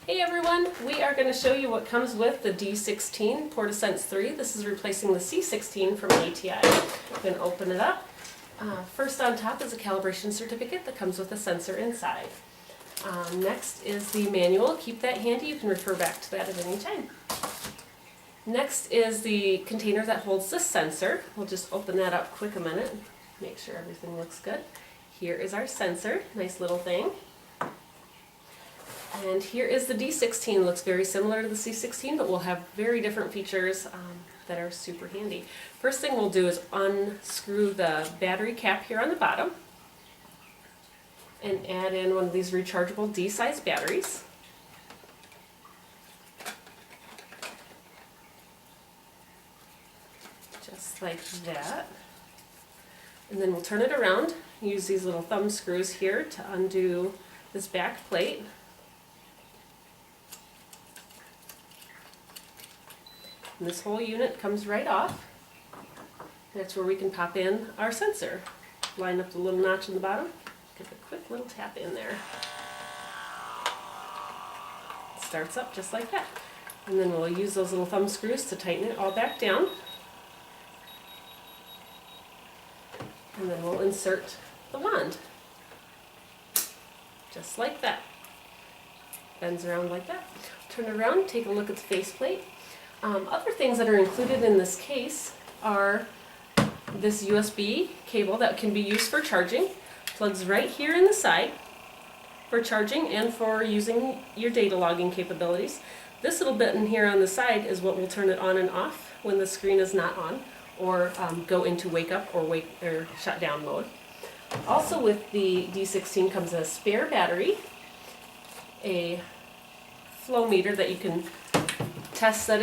Hey everyone, we are going to show you what comes with the D-16 Portasens III. This is replacing the C-16 from ATI. I'm going to open it up. First on top is a calibration certificate that comes with a sensor inside. Next is the manual. Keep that handy, you can refer back to that at any time. Next is the container that holds the sensor. We'll just open that up quick a minute, make sure everything looks good. Here is our sensor, nice little thing. And here is the D-16, looks very similar to the C-16, but will have very different features that are super handy. First thing we'll do is unscrew the battery cap here on the bottom and add in one of these rechargeable D-size batteries. Just like that. And then we'll turn it around, use these little thumb screws here to undo this back plate. And this whole unit comes right off. That's where we can pop in our sensor. Line up the little notch in the bottom, give a quick little tap in there. It starts up just like that. And then we'll use those little thumb screws to tighten it all back down. And then we'll insert the wand. Just like that. Bends around like that. Turn it around, take a look at the faceplate. Other things that are included in this case are this USB cable that can be used for charging. Plugs right here in the side for charging and for using your data logging capabilities. This little button here on the side is what will turn it on and off when the screen is not on, or go into wake up or shut down mode. Also with the D-16 comes a spare battery, a flow meter that you can test that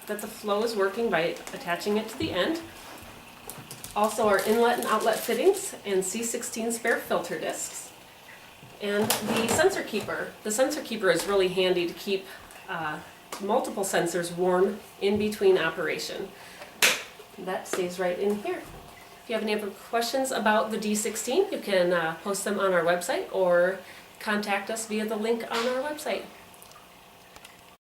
the flow is working by attaching it to the end. Also our inlet and outlet fittings and C-16 spare filter discs. And the sensor keeper. The sensor keeper is really handy to keep multiple sensors warm in between operation. That stays right in here. If you have any other questions about the D-16, you can post them on our website or contact us via the link on our website.